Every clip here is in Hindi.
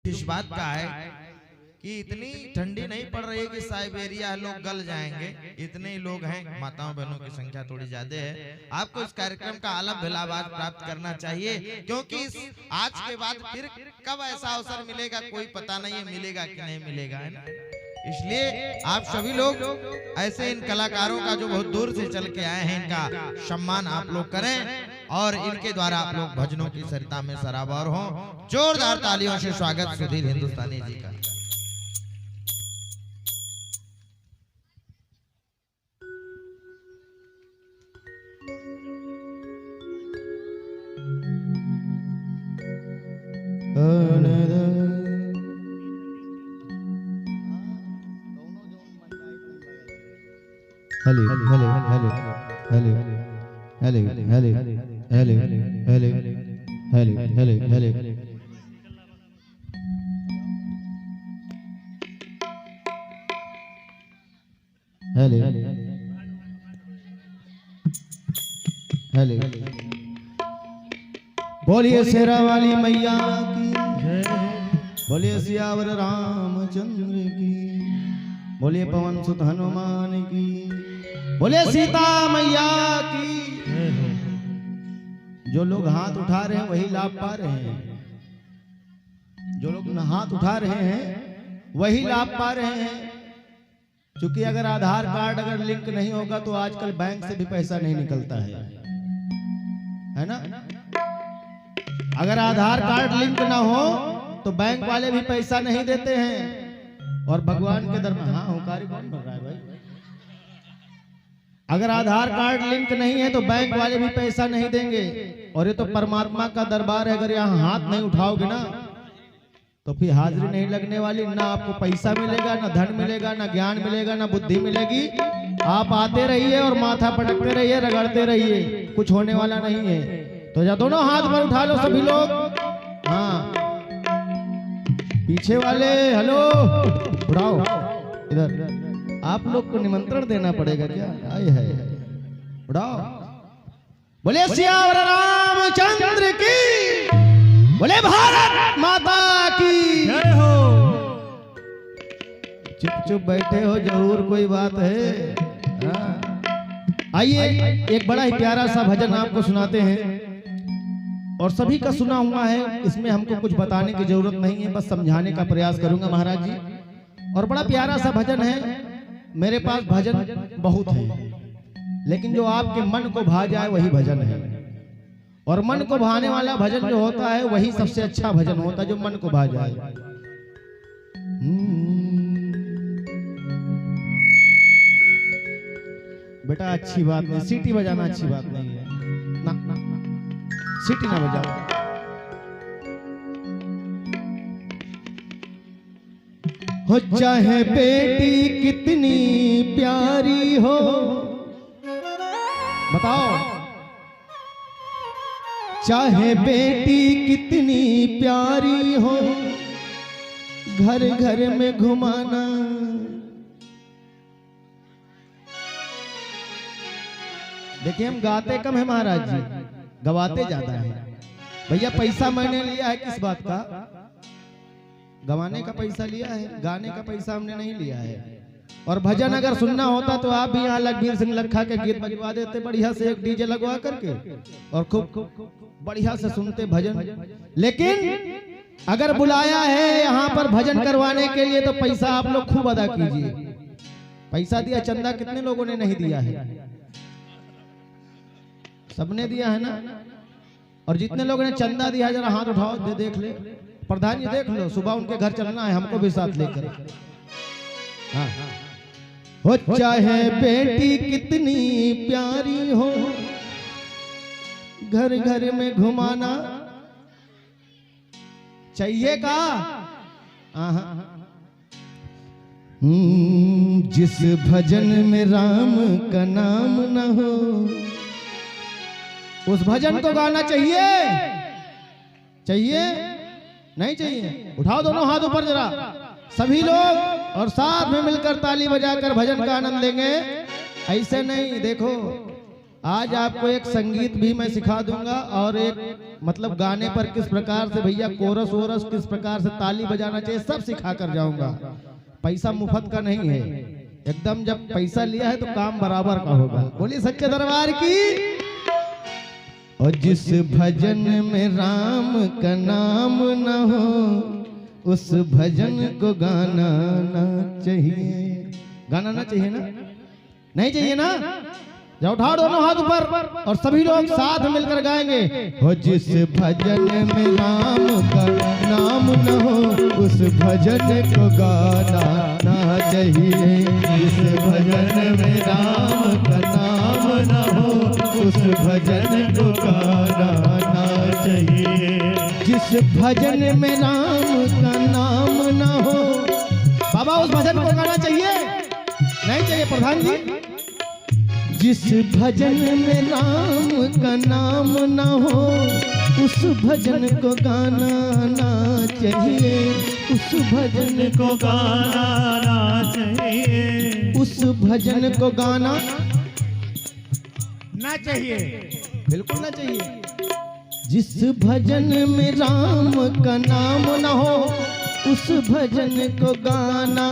इस बात का है कि इतनी ठंडी नहीं पड़ रही कि साइबेरिया लोग गल जाएंगे, इतने ही लोग हैं, माताओं बहनों की संख्या थोड़ी ज्यादा है। आपको इस कार्यक्रम का आलाप लाभ प्राप्त करना चाहिए, क्योंकि आज के बाद फिर कब ऐसा अवसर मिलेगा कोई पता नहीं है, मिलेगा कि नहीं मिलेगा, है ना। इसलिए आप सभी लोग ऐसे इन कलाकारों का जो बहुत दूर से चल के आए हैं, इनका सम्मान आप लोग करें और इनके द्वारा आप लोग भजनों की सरिता में सराबोर हों। जोरदार तालियों से स्वागत सुधीर हिंदुस्तानी जी का। Hello hello hello hello hello hello hello hello hello hello hello hello hello. बोलिए शेरा वाली मैया की जय, बोलिए सियावर रामचंद्र की, बोलिए पवन सुत हनुमान की, बोले सीता मैया की। जो लोग हाथ उठा रहे हैं वही लाभ पा रहे हैं, जो लोग हाथ उठा रहे हैं वही लाभ पा रहे हैं। क्योंकि अगर आधार कार्ड अगर लिंक नहीं होगा तो आजकल बैंक से भी पैसा नहीं निकलता है ना। अगर आधार कार्ड लिंक ना हो तो बैंक वाले भी पैसा नहीं देते हैं। और भगवान के दरबार, हाँ हुकारी कौन कर रहा है भाई? अगर आधार कार्ड लिंक नहीं है तो बैंक वाले भी पैसा नहीं देंगे। और ये तो परमात्मा का दरबार है, अगर यहाँ हाथ नहीं उठाओगे ना तो फिर हाजिरी नहीं लगने वाली। ना आपको पैसा मिलेगा, ना धन मिलेगा, ना ज्ञान मिलेगा, ना बुद्धि मिलेगी। आप आते रहिए और माथा पटकते रहिए, रगड़ते रहिए, कुछ होने वाला नहीं है। तो जा दोनों हाथ पर उठा लो सभी लोग। हाँ पीछे वाले हेलो उठाओ, इधर आप लोग को निमंत्रण देना पड़ेगा क्या? आए है उठाओ। बोले सियावर रामचंद्र की, बोले भारत माता की जय हो। चुप चुप बैठे हो, जरूर कोई बात है। आइए एक बड़ा ही प्यारा सा भजन आपको सुनाते हैं और सभी का सुना हुआ है, इसमें हमको कुछ बताने की जरूरत नहीं है, बस समझाने का प्रयास करूंगा महाराज जी। और बड़ा प्यारा सा भजन है। मेरे पास भजन बहुत है, लेकिन जो आपके मन को भा जाए वही भजन है। और मन को भाने वाला भजन जो होता है वही सबसे अच्छा भजन होता है, जो मन को भा जाए। बेटा अच्छी बात नहीं, सीटी बजाना अच्छी बात नहीं है ना, सीटी ना बजाओ। हो चाहे बेटी कितनी प्यारी हो, बताओ, चाहे बेटी कितनी प्यारी हो, घर घर में घुमाना। देखिए हम गाते कम है महाराज जी, गवाते ज्यादा है। भैया पैसा मैंने लिया है किस बात का? गवाने का पैसा लिया है, गाने का पैसा हमने नहीं लिया है। और भजन अगर सुनना होता तो आप भी यहाँ लखबीर सिंह लखा के गीत बजवा देते बढ़िया से, एक डीजे लगवा करके, और खूब बढ़िया से सुनते भजन। लेकिन अगर बुलाया है यहाँ पर भजन करवाने के लिए तो पैसा आप लोग खूब अदा कीजिए। पैसा दिया, चंदा कितने लोगों ने नहीं दिया है? सबने दिया है ना। और जितने लोगों ने चंदा दिया जरा हाथ उठाओ, देख ले प्रधान जी, देख लो, सुबह उनके घर चलना है, हमको भी साथ लेकर। हाँ हो चाहे बेटी कितनी प्यारी हो, घर घर में घुमाना चाहिए का। जिस भजन में राम का नाम न हो उस भजन को गाना चाहिए? चाहिए नहीं चाहिए? उठाओ दोनों हाथ ऊपर जरा सभी लोग और साथ में मिलकर ताली बजाकर भजन का आनंद लेंगे। ऐसे नहीं, देखो आज आपको एक संगीत भी मैं सिखा दूंगा और एक मतलब गाने पर किस प्रकार से भैया कोरस वोरस किस प्रकार से ताली बजाना चाहिए सब सिखा कर जाऊंगा। पैसा मुफ्त का नहीं है, एकदम जब पैसा लिया है तो काम बराबर का होगा। बोलिए सच्चे दरबार की। और जिस भजन में राम का नाम न हो उस भजन को गाना ना चाहिए। गाना ना चाहिए ना? नहीं चाहिए ना? जाओ उठाओ दोनों हाथ ऊपर और सभी लोग साथ मिलकर गाएंगे। हो जिस भजन में राम का नाम न हो उस भजन को गाना ना चाहिए। जिस भजन में राम का नाम न हो उस भजन को गाना ना चाहिए। जिस भजन में राम का नाम न हो, बाबा उस भजन को गाना चाहिए? नहीं चाहिए प्रधान जी। जिस भजन में राम का नाम ना हो उस भजन को गाना ना चाहिए। उस भजन को गाना ना चाहिए। उस भजन को गाना ना चाहिए, बिल्कुल ना चाहिए। जिस भजन में राम का नाम ना हो उस भजन को गाना,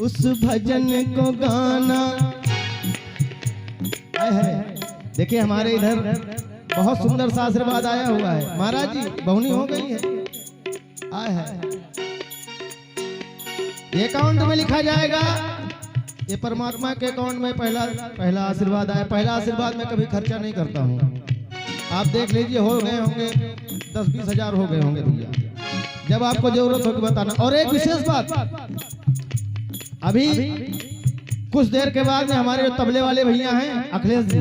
उस भजन को गाना। देखिए हमारे इधर बहुत सुंदर सा आशीर्वाद आया हुआ है। महाराज जी बहुनी हो गई है, आए है। ये अकाउंट में लिखा जाएगा, ये परमात्मा के अकाउंट में पहला आशीर्वाद आया। पहला आशीर्वाद में कभी खर्चा नहीं करता हूँ। आप देख लीजिए हो गए होंगे 10-20 हजार हो गए होंगे भैया। जब आपको जरूरत होगी बताना। और एक विशेष बात, अभी कुछ देर के बाद में हमारे जो तबले वाले भैया हैं अखिलेश जी,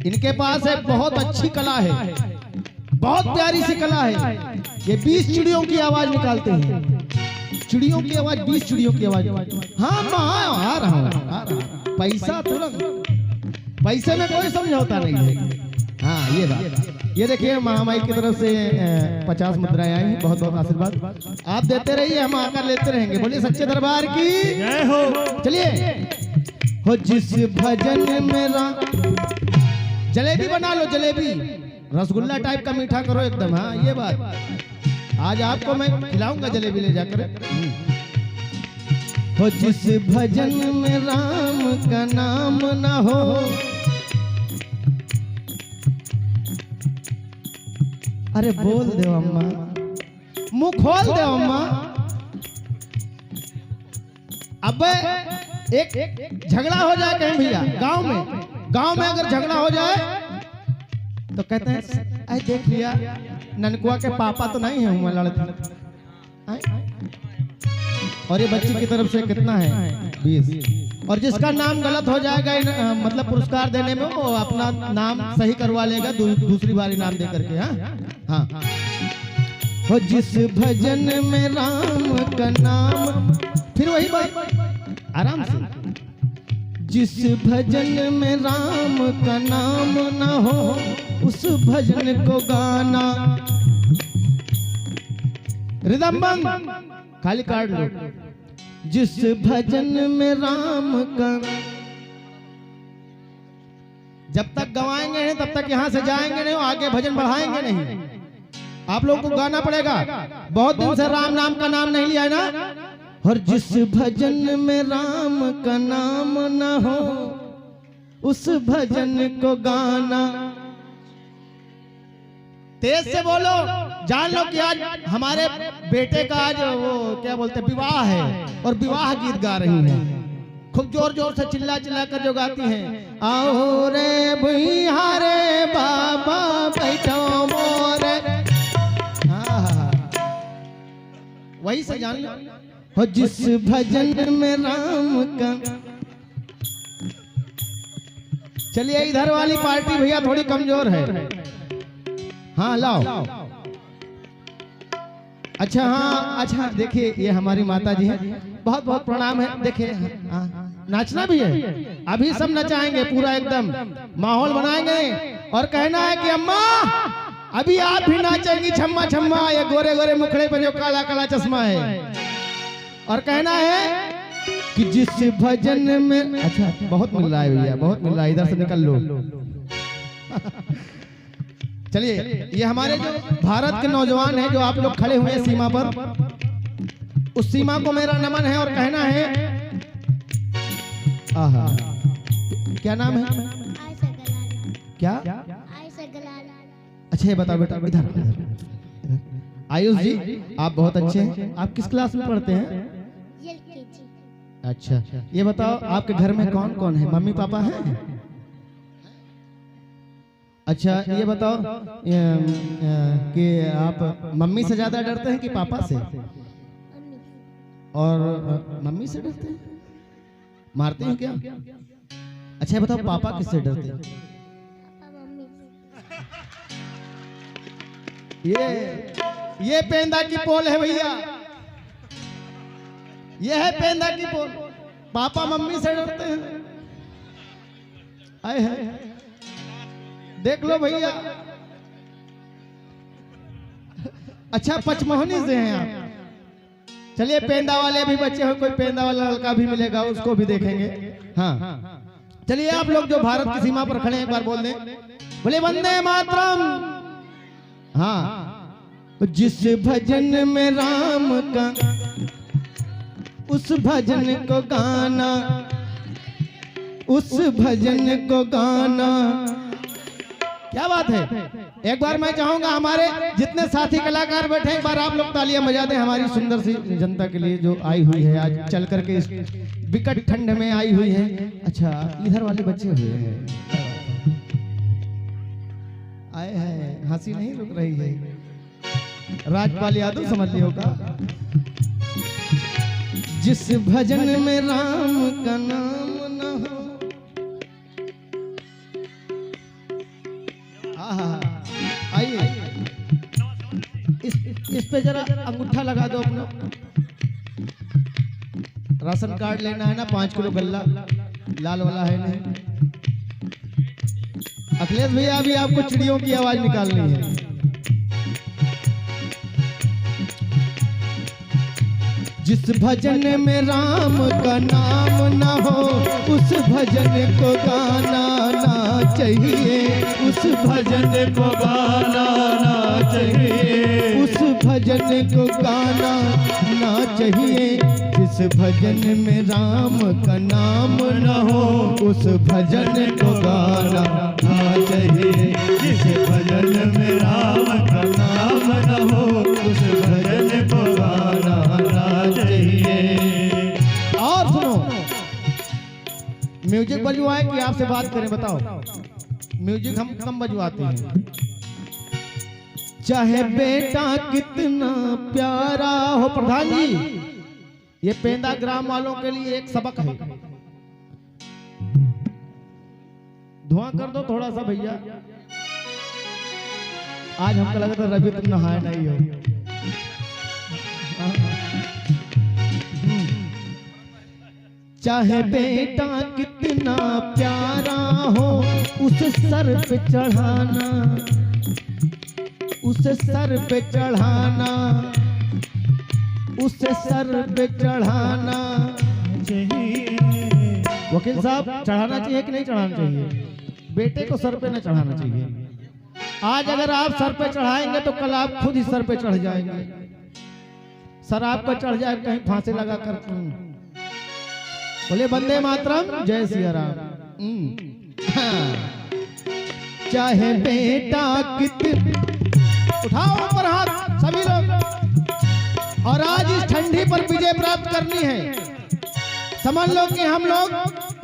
इनके पास एक बहुत अच्छी कला है, बहुत प्यारी सी कला है। ये 20 चिड़ियों की आवाज निकालते हैं। चिड़ियों की आवाज, 20 चिड़ियों की आवाज। हाँ मैं आ रहा हूँ। पैसा तुरंत, पैसे में कोई समझौता नहीं है। हाँ ये बात। ये देखिए महामाई की तरफ से 50 मुद्राएं आई। बहुत बहुत आशीर्वाद आप देते रहिए, हम आकर लेते रहेंगे। बोलिए सच्चे दरबार की जय हो। चलिए। हो जिस भजन में जलेबी बना लो, जलेबी रसगुल्ला टाइप का मीठा करो एकदम। हाँ ये बात, आज आपको मैं खिलाऊंगा जलेबी ले जाकर। हो जिस भजन में राम का नाम ना हो, अरे बोल दे अम्मा, मुंह खोल दे अम्मा। अब एक झगड़ा हो जाए कहीं भैया गांव में अगर झगड़ा हो जाए तो कहते हैं अरे देख लिया ननकुआ के पापा तो नहीं है लड़ते। और ये बच्ची की तरफ से कितना है 20। और जिसका नाम गलत हो जाएगा मतलब पुरस्कार देने में वो अपना नाम सही करवा लेगा दूसरी बारी नाम दे करके। हाँ हाँ। हो जिस भजन में राम का नाम, फिर वही बात आराम से। जिस भजन में राम का नाम ना हो उस भजन को गाना। रिदम बंद, खाली काट लो। जिस भजन में राम का, जब तक गवाएंगे नहीं तब तक यहां से जाएंगे नहीं, आगे भजन बढ़ाएंगे नहीं। आप लोगों को गाना पड़ेगा। बहुत दिन से राम नाम का नाम नहीं लिया है ना। और जिस भजन में राम का नाम ना हो उस भजन को गाना। तेज से बोलो, जान लो कि आज हमारे बेटे का आज वो क्या बोलते विवाह है और विवाह गीत गा रही हैं। खूब जोर जोर से चिल्ला चिल्ला कर जो गाती हैं। आओ रे भैया रे बाबा बैठो मोरे। वही से जान लो। हो जिस भजन में राम का। चलिए इधर वाली पार्टी भैया थोड़ी कमजोर है। हाँ लाओ। अच्छा हाँ अच्छा देखिए ये हमारी माता जी है, बहुत बहुत प्रणाम है। देखिए नाचना भी है, अभी सब नचाएंगे पूरा एकदम माहौल बनाएंगे। और कहना है कि अम्मा अभी आप भी नाचेंगी छम्मा छम्मा, ये गोरे गोरे मुखड़े पे जो काला काला चश्मा है। और कहना है कि जिस भजन में, अच्छा बहुत मिल रहा है भैया, बहुत मिल रहा है, इधर से निकल लो। चलिए, ये हमारे जो भारत के नौजवान हैं, जो आप लोग खड़े हुए हैं सीमा पर, उस सीमा को मेरा नमन है और कहना है, आहा, क्या नाम है? क्या? अच्छा ये बताओ बेटा, इधर आयुष जी, आप बहुत अच्छे हैं। आप किस क्लास में पढ़ते हैं? अच्छा, ये बताओ आपके घर में कौन कौन है? मम्मी पापा हैं? अच्छा ये बताओ कि आप मम्मी से ज्यादा डरते हैं कि पापा से? और मम्मी से डरते हैं? मारते हैं क्या? अच्छा ये बताओ पापा किससे डरते हैं? ये पेंदा की पोल है भैया, ये है पेंदा की पोल। पापा मम्मी से डरते हैं, आए हैं, देख लो भैया। अच्छा पचमोहनी से हैं आप। चलिए पेंदा वाले भी बच्चे हो, कोई पेंदा वाला लड़का भी मिलेगा, उसको भी देखेंगे। हाँ चलिए, आप लोग जो भारत की सीमा पर खड़े हैं एक बार बोल दें, बोले वंदे मातरम। हाँ, जिस भजन में राम का, उस भजन को गाना, उस भजन को गाना। क्या बात है। एक बार मैं चाहूंगा हमारे जितने साथी कलाकार बैठे, एक बार आप लोग तालियां बजा दें हमारी सुंदर सी जनता के लिए जो आई हुई है आज चल करके इस विकट ठंड में आई हुई है। अच्छा इधर वाले बच्चे हुए हैं, आए हैं, हंसी नहीं रुक रही है। राजपाल यादव समझ लियो का। जिस भजन में राम का नाम न हो, आइए इस पे जरा अंगूठा लगा दो अपना। राशन कार्ड लेना है ना, 5 किलो गल्ला लाल वाला है नहीं। अखिलेश भैया अभी आपको चिड़ियों की आवाज निकालनी है। जिस भजन में राम का नाम ना हो, उस भजन को गाना ना चाहिए, उस भजन को गाना ना चाहिए, उस भजन को गाना ना चाहिए। जिस भजन में राम का नाम ना हो, उस भजन को गाना ना चाहिए। जिस भजन में राम का नाम ना हो, उस भजन को गाना ना चाहिए। और सुनो, म्यूजिक बजवाए कि आपसे बात करें? बताओ, म्यूजिक हम कम बजवाते हैं। चाहे बेटा कितना प्यारा हो, प्रधान जी ये पेंदा ग्राम वालों के लिए एक सबक है। धुआं कर दो थोड़ा सा भैया, आज हमको लगा था रवि तुम नहाए नहीं हो। चाहे बेटा कितना प्यारा हो, उस सर पे चढ़ाना, उस सर पे चढ़ाना, उस सर पे चढ़ाना चाहिए। वकील साहब चढ़ाना चाहिए कि नहीं चढ़ाना चाहिए? बेटे को सर पे न चढ़ाना चाहिए। आज अगर आप सर पे चढ़ाएंगे तो कल आप खुद ही सर पे चढ़ जाएंगे। सर आपका चढ़ जाए कहीं फांसी लगा कर। बोले वंदे मातरम, जय सिया राम। चाहे बेटा कितना, उठाओ ऊपर हाथ सभी लोग। और आज इस ठंडी पर विजय प्राप्त करनी है। समझ लो कि हम लोग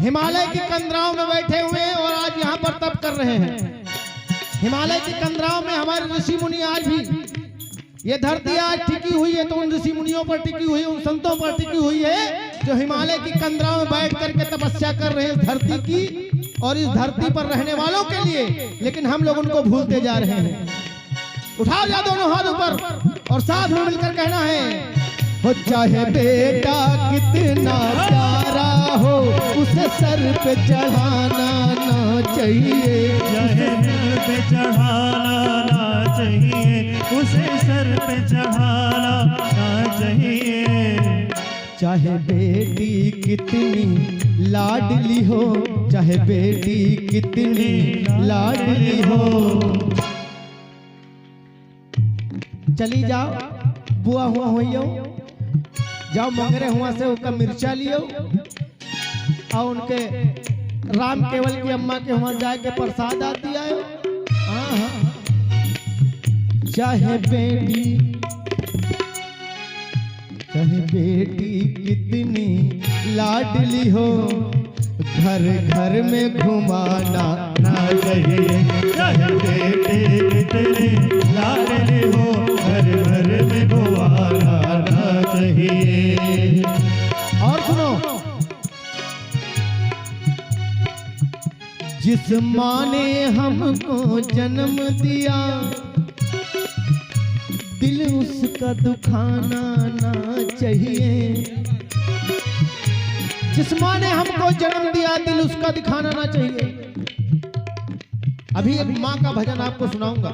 हिमालय की कंदराओं में बैठे हुए हैं और आज यहाँ पर तप कर रहे हैं। हिमालय की कंदराओं में हमारे ऋषि मुनि आज भी, ये धरती आज टिकी हुई है तो उन ऋषि मुनियों पर टिकी हुई, उन संतों पर टिकी हुई है जो हिमालय की कंदराओं में बैठ करके तपस्या कर रहे हैं इस धरती की और इस धरती पर रहने वालों के लिए। लेकिन हम लोग उनको भूलते जा रहे हैं। उठाओ जा दोनों हाथ ऊपर और साथ में मिलकर कहना है, हो चाहे बेटा कितना प्यारा हो, उसे सर पे चढ़ाना ना चाहिए, चाहे दिल पे चढ़ाना ना चाहिए, उसे सर पे चढ़ाना ना चाहिए। चाहे बेटी कितनी लाडली हो, चाहे बेटी कितनी लाडली हो। चली जाओ बुआ हुआ होइयो, जाओ मंगरे हुआ से उनका मिर्चा लियो और उनके राम केवल की अम्मा के वहां जाके प्रसाद आती आयो। हाँ हाँ, चाहे बेटी कितनी लाडली हो, घर घर में घुमाना ना चाहिए। चाहे बेटी कितनी लाडली हो, घर घर में घुमाना ना चाहिए। और सुनो, जिस माँ ने हमको जन्म दिया, दिल उसका दुखाना ना चाहिए। जिस माँ ने हमको जन्म दिया, दिल उसका दिखाना ना चाहिए। अभी एक माँ का भजन आपको सुनाऊंगा,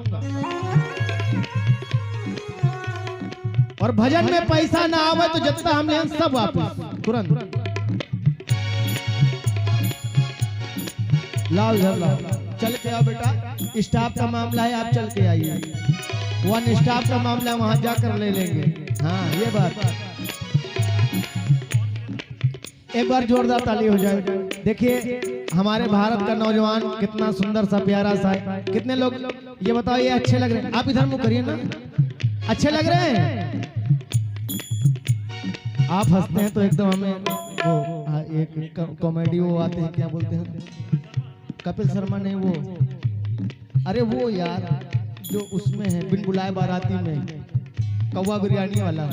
और भजन में पैसा ना आवे तो जितना हम ले सब वापस तुरंत। लाल झरला चल के आओ बेटा, स्टाफ का मामला है, आप चल के आइए। वन स्टाफ का मामला वहां जाकर ले लेंगे। हाँ ये बात, एक बार जोरदार ताली हो जाए। देखिए हमारे भारत का नौजवान कितना सुंदर सा प्यारा सा है। कितने लोग ये बताओ ये अच्छे लग रहे हैं? आप इधर मुंह करिए ना, अच्छे लग रहे हैं? आप हंसते हैं तो एकदम हमें वो एक कॉमेडी वो आते हैं, क्या बोलते हैं, कपिल शर्मा ने वो, अरे वो यार जो उसमें है बिन बुलाए बाराती में कौवा बिरयानी वाला।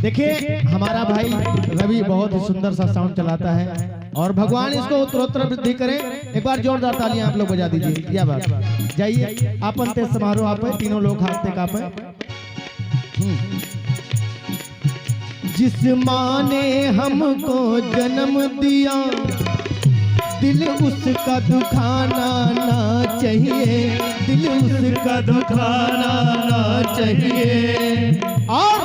देखिए हमारा भाई रवि बहुत ही सुंदर सा साउंड चलाता है और भगवान इसको उत्तरोत्तर वृद्धि करें। एक बार जोरदार तालियां आप लोग बजा दीजिए। यह बात जाइए आप अंत्य समारोह आप तीनों लोग हाथ कापे। जिस माँ ने हमको जन्म दिया, दिल उसका दुखाना ना चाहिए, दिल उसका दुखाना ना चाहिए। और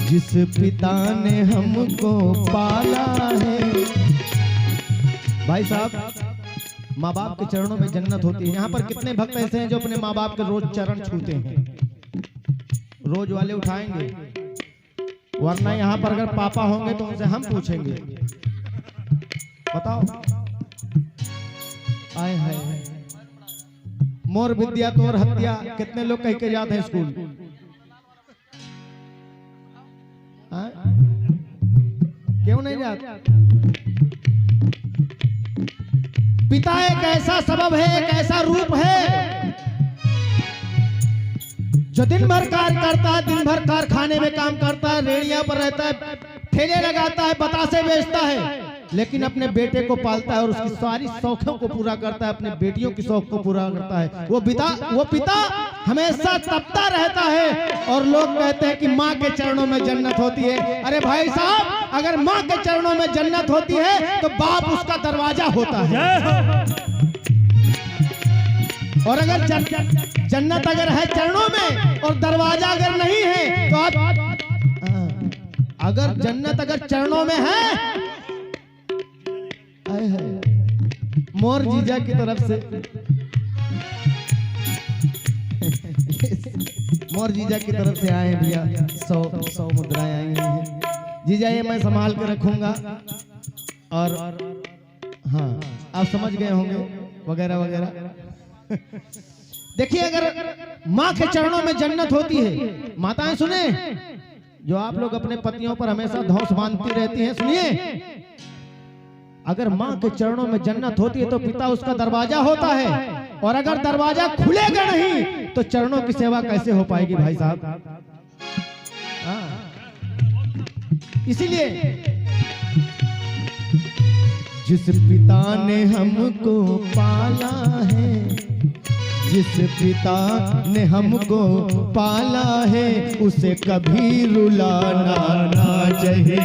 जिस पिता ने हमको पाला है, भाई साहब माँ बाप के चरणों में जन्नत होती है। यहाँ पर कितने भक्त ऐसे हैं जो अपने माँ बाप के रोज चरण छूते हैं? रोज वाले उठाएंगे, वरना यहाँ पर अगर पापा होंगे तो उनसे हम पूछेंगे, बताओ। आए हाय मोर विद्या तोर हत्या, कितने लोग कह के जाते हैं स्कूल? क्यों नहीं जाते? पिता एक ऐसा सबब है, एक ऐसा रूप है जो दिन भर कार्य करता है, दिन भर कारखाने में काम करता है, रेड़ियां पर रहता है, ठेले लगाता है, बतासे बेचता है, लेकिन अपने बेटे को पालता है और उसकी सारी शौकों को पूरा करता है, अपने बेटियों की शौक को पूरा करता है। वो पिता हमेशा तपता रहता है और लोग कहते हैं कि माँ के चरणों में जन्नत होती है। अरे भाई साहब, अगर माँ के चरणों में जन्नत होती है तो बाप उसका दरवाजा होता है। और अगर जन्नत अगर है चरणों में और दरवाजा अगर नहीं है तो आप, अगर जन्नत अगर चरणों में है, मोर जीजा की तरफ से मोर जीजा की तरफ से आए भैया 100 मुद्राएं आई हैं। जीजा ये मैं संभाल के रखूंगा। और हाँ आप समझ गए होंगे वगैरह वगैरह। देखिए अगर माँ के चरणों में जन्नत होती है, माताएं सुने, जो आप लोग अपने पतियों पर हमेशा धौंस बांधती रहती हैं, सुनिए, अगर माँ के चरणों में जन्नत होती है तो पिता उसका दरवाजा होता है, और अगर दरवाजा खुलेगा नहीं तो चरणों की सेवा कैसे हो पाएगी भाई साहब? इसीलिए जिस पिता ने हमको पाला है, जिस पिता ने हमको पाला है, उसे कभी रुलाना ना चाहिए।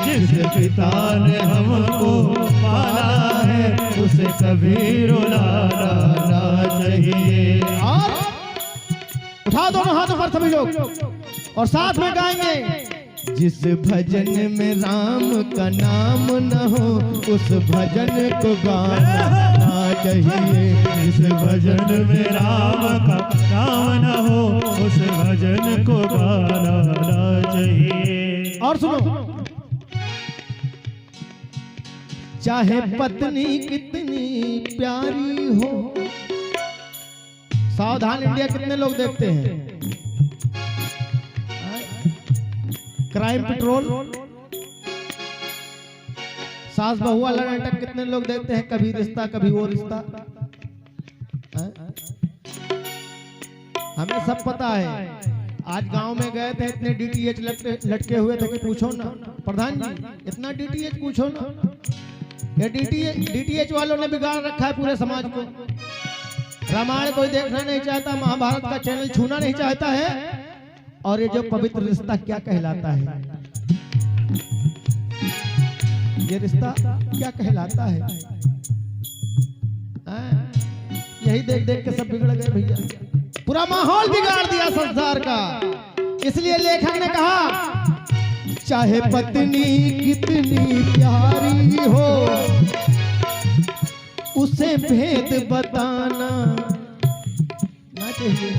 जिस पिता ने हमको पाला है, उसे कभी रुलाना ना चाहिए। और उठाओ दोनों हाथों पर सभी लोग और साथ में गाएंगे। जिस भजन में राम का नाम न हो उस भजन को गाना चाहिए। जिस भजन में राम का नाम न हो उस भजन को गाना चाहिए। और सुनो, चाहे पत्नी कितनी प्यारी हो। सावधान इंडिया कितने लोग देखते हैं? क्राइम पेट्रोल, सास बहू वाला नाटक कितने लोग देखते हैं? कभी रिश्ता कभी वो रिश्ता। हमें सब पता है। आज गांव में गए थे, इतने डीटीएच लटके हुए थे कि पूछो ना। प्रधान जी इतना डीटीएच पूछो ना। ये डीटीएच वालों ने बिगाड़ रखा है पूरे समाज को। रामायण कोई देखना नहीं चाहता, महाभारत का चैनल छूना नहीं चाहता है। और ये जो पवित्र रिश्ता क्या कहलाता है, ये रिश्ता क्या कहलाता है? यही देख देख के सब बिगड़ गए भैया। पूरा माहौल बिगाड़ दिया संसार का। इसलिए लेखक ने कहा चाहे पत्नी कितनी प्यारी हो उसे भेद बताना ना चाहिए।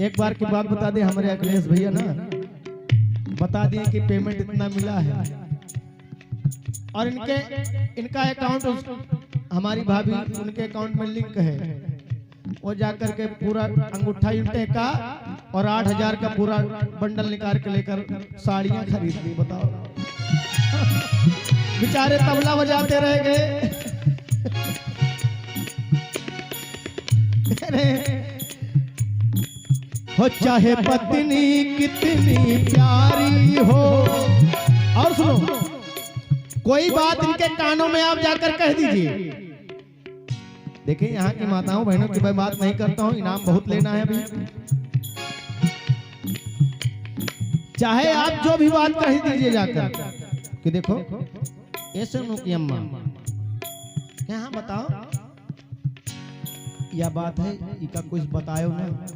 एक बार की बात बता दे, हमारे अखिलेश भैया ना बता दिए कि पेमेंट इतना मिला है और इनका अकाउंट हमारी भाभी उनके अकाउंट में लिंक है। वो जाकर के पूरा अंगूठा यूंटे का और 8,000 का पूरा बंडल निकाल के लेकर साड़ियां खरीद ली। बताओ बेचारे तबला बजाते रह गए। हो चाहे पत्नी कितनी प्यारी हो। और सुनो, कोई बात इनके कानों में आप जाकर कह दीजिए। देखिए यहाँ की माताओं बहनों की मैं बात नहीं करता हूँ, इनाम बहुत लेना है अभी। चाहे आप जो भी बात कह दीजिए जाकर कि देखो ऐसे की अम्मा यहाँ बताओ यह बात है, इका कुछ बताए ना।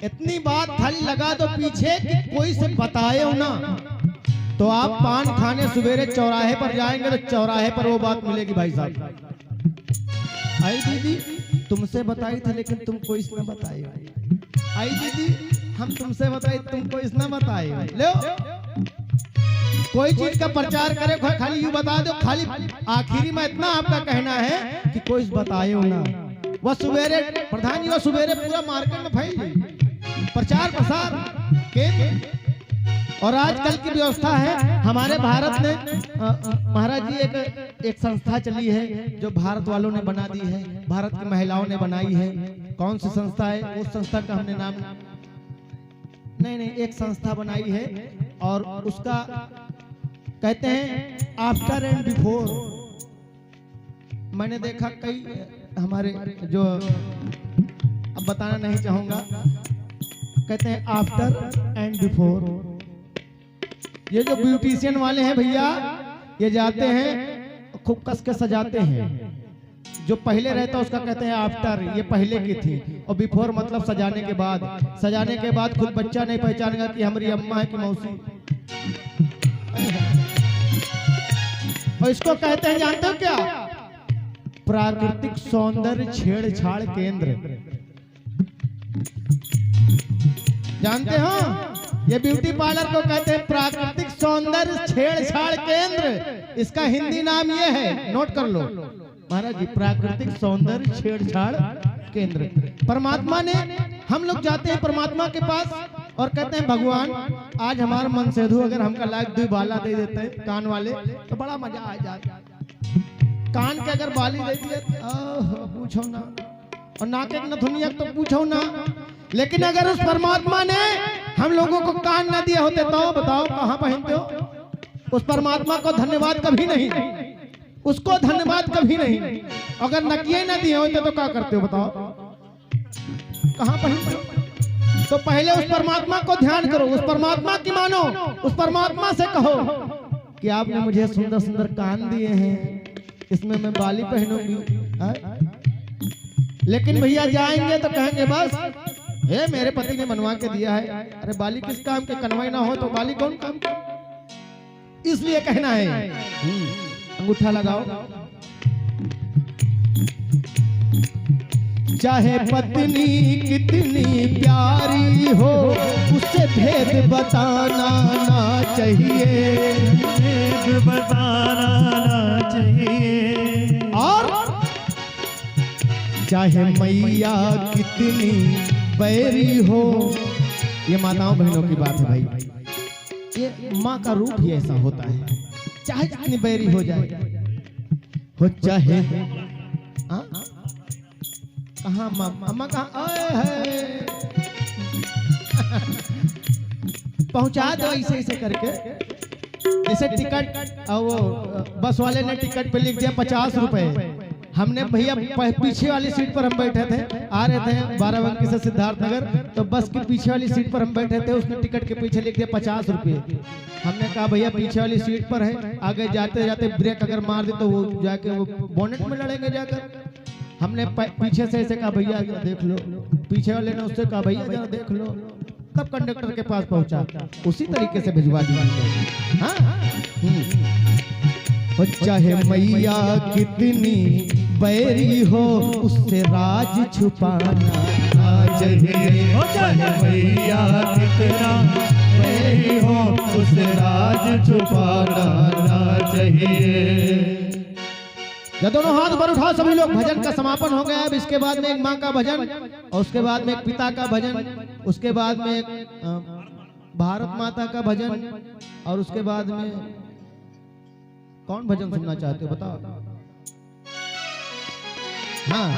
इतनी बात थाली लगा दो पीछे कि कोई से बताए ना। तो आप पान खाने सवेरे चौराहे पर जाएंगे तो चौराहे पर वो बात मिलेगी। भाई साहब आई दीदी तुमसे बताई थी लेकिन तुमको इसने बताई। आई दीदी हम तुमसे बताई तुमको इसने बताई। लो कोई चीज का प्रचार करे खाली यूं बता दो, खाली आखिरी में इतना आपका कहना है कि कोई बताए ना। वह सवेरे प्रधान जी वह सवेरे पूरा मार्केट में फैल गई प्रचार प्रसार केंद्र। और आजकल की व्यवस्था है हमारे भारत ने महाराज जी एक संस्था चली है जो भारत वालों ने बना दी है, भारत की महिलाओं ने बनाई है। कौन सी संस्था है? उस संस्था का हमने नाम नहीं एक संस्था बनाई है और उसका कहते हैं आफ्टर एंड बिफोर। मैंने देखा कई हमारे जो अब बताना नहीं चाहूंगा, कहते हैं आफ्टर एंड बिफोर। ये जो ब्यूटिशियन वाले हैं भैया ये जाते हैं खूब कस के सजाते हैं। जो पहले रहता उसका कहते हैं आफ्टर, ये पहले की थी। और बिफोर मतलब सजाने के बाद। सजाने के बाद खुद बच्चा नहीं पहचानेगा कि हमारी अम्मा है कि मौसी। और इसको कहते हैं जानते हो क्या? प्राकृतिक सौंदर्य छेड़छाड़ केंद्र। जानते हो ये ब्यूटी पार्लर को कहते हैं प्राकृतिक सौंदर्य छेड़छाड़ केंद्र। इसका हिंदी नाम ये है, नोट कर लो महाराज जी, प्राकृतिक सौंदर्य छेड़छाड़ केंद्र। परमात्मा ने हम लोग जाते हैं परमात्मा के पास और कहते हैं भगवान आज हमारा मन सेधु अगर हमका लायक 2 बाला दे देते हैं कान वाले तो बड़ा मजा आ जाता। कान के अगर बाली दे दिए पूछो ना, और नाके के नथुनिया तो पूछो ना। लेकिन अगर उस परमात्मा ने हम लोगों को कान न दिए होते तो बताओ कहां पहनते हो? उस परमात्मा को धन्यवाद कभी नहीं, उसको धन्यवाद कभी नहीं। अगर नकिए न दिए होते तो क्या करते हो बताओ? कहां पहनते हो? तो पहले उस परमात्मा को ध्यान करो, उस परमात्मा की मानो, उस परमात्मा से कहो कि आपने मुझे सुंदर सुंदर कान दिए हैं, इसमें मैं बाली पहनूंगी। लेकिन भैया जाएंगे तो कहेंगे बस हे मेरे पति ने बनवा के दिया है। अरे बाली किस काम के, कन्हई ना हो तो बाली कौन काम के? इसलिए कहना है अंगूठा लगाओ। चाहे पत्नी कितनी प्यारी हो उससे भेद बताना ना चाहिए, भेद बताना ना चाहिए। और चाहे मैया कितनी बैरी हो, ये माताओं बहनों की बात है भाई, ये माँ का रूप ही ऐसा होता है, चाहे कितनी बैरी हो जाए हो, चाहे कहाँ अम्मा कहाँ है पहुंचा दो ऐसे ऐसे करके। जैसे टिकट वो बस वाले ने टिकट पे लिख दिया 50 रुपए, हमने भैया पीछे वाली सीट पर हम बैठे थे, आ रहे थे बाराबंकी से सिद्धार्थनगर, तो बस की पीछे वाली सीट पर हम बैठे थे, उसने टिकट के पीछे लिख दिया 50 रुपये। हमने कहा भैया पीछे वाली सीट पर है, आगे जाते जाते ब्रेक अगर मार दे तो वो जाके वो बोनेट में लड़ेंगे जाकर। हमने पीछे से ऐसे कहा भैया देख लो, पीछे वाले ने उससे कहा भैया जरा देख लो, तब कंडक्टर के पास पहुंचा, उसी तरीके से भिजवा दिया। हाँ चाहे मैया कितनी बैरी हो उससे राज छुपाना ना चाहिए, चाहे मैया कितना बैरी हो उससे राज छुपाना ना चाहिए। या दोनों हाथ पर उठाओ सभी लोग। भजन का समापन हो गया। अब इसके बाद में एक माँ का भजन, और उसके बाद में एक पिता का भजन, उसके बाद में एक भारत माता का भजन, और उसके बाद में कौन भजन सुनना चाहते हो बताओ? हाँ,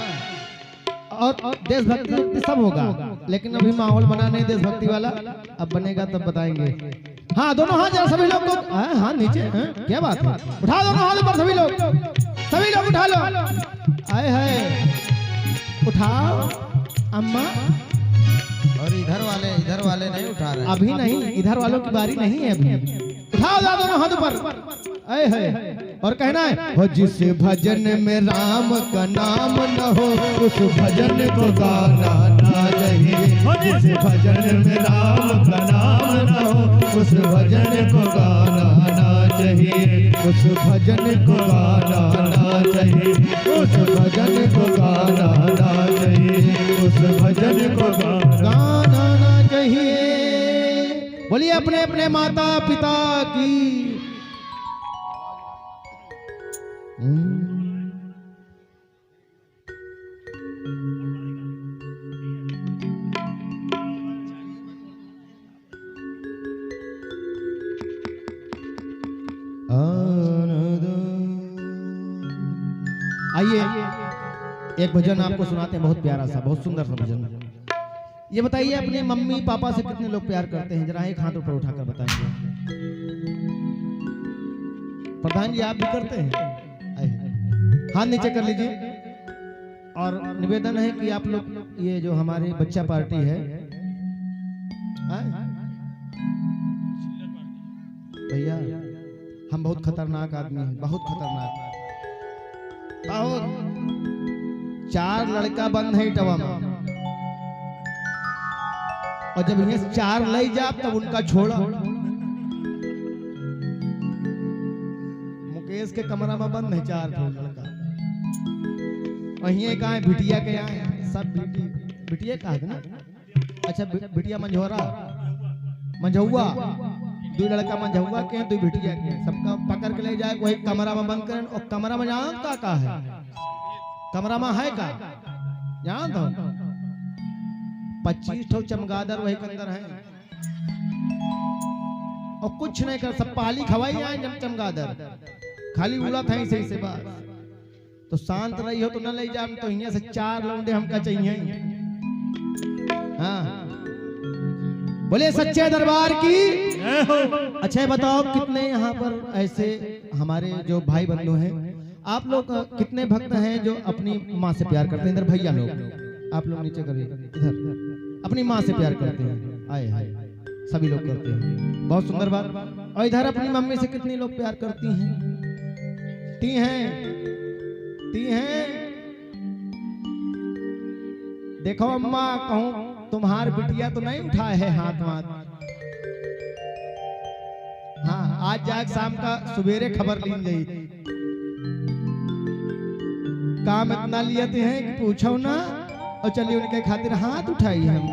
और देशभक्ति सब होगा, लेकिन अभी माहौल बना नहीं देशभक्ति वाला, अब बनेगा तब बताएंगे। हाँ दोनों हाथ जरा सभी लोग को, हाँ नीचे, हाँ क्या बात है, उठा दोनों हाथ पर सभी लोग, सभी लोग उठा लो। आए है उठाओ अम्मा। और इधर वाले नहीं उठा रहे, अभी नहीं, इधर वालों की बारी नहीं है अभी। उठाओ दोनों हाथ पर। आए है और कहना है हो जिस भजन में राम का नाम न हो उस भजन को गाना ना चाहिए, जिस भजन में राम का नाम न हो उस भजन को गाना ना चाहिए, उस भजन को गाना ना चाहिए, उस भजन को गाना ना चाहिए, उस भजन को गाना ना चाहिए। बोलिए अपने अपने माता पिता की। आइए एक भजन आपको सुनाते हैं, बहुत प्यारा सा, बहुत सुंदर सा भजन। ये बताइए अपने मम्मी पापा से कितने लोग प्यार करते हैं? जरा एक हाथ ऊपर उठाकर बताएंगे। प्रधान जी आप भी करते हैं? हाथ नीचे कर लीजिए। और निवेदन है कि आप लोग ये जो हमारी बच्चा पार्टी है भैया, हम बहुत खतरनाक आदमी हैं, बहुत खतरनाक। चार लड़का बंद है टवा में, और जब इन्हें चार ले जा तब उनका छोड़ा। मुकेश के कमरा में बंद है चार लड़का, वहीं कहा बिटिया के आए सब बिटिया कहा ना। अच्छा बिटिया मंझौरा मंझौआ, दो लड़का मंझौआ के दो बिटिया के, सबका पकड़ के ले जाए, वही कमरा में बंद करें। और कमरा में जान का है, कमरा में है का जान दो 25 ठो चमगादड़ वही के अंदर है, और कुछ नहीं कर, सब पाली खवाई आए जब चमगादड़ खाली उलट है सही से बात। तो शांत रही हो तो न ले जाए, तो यहाँ से चार लौंडे हमका चाहिए। हाँ बोले सच्चे दरबार की। अच्छा बताओ कितने यहाँ पर ऐसे हमारे जो भाई बंधु हैं, आप लोग कितने भक्त हैं जो अपनी माँ से प्यार करते हैं? इधर भैया लोग, आप लोग नीचे करिए, इधर अपनी माँ से प्यार करते हैं। आए हाय सभी लोग करते हैं, बहुत सुंदर बात। और इधर अपनी मम्मी से कितने लोग प्यार करती हैं? ती हैं देखो अम्मा, कहूं तुम्हार बिटिया तो नहीं उठाए है हाथ वाथ। हाँ, आज जाग शाम का सवेरे खबर ली गई। काम इतना लियते हैं कि पूछो ना, और चलिए उनके खातिर हाथ उठाई हम,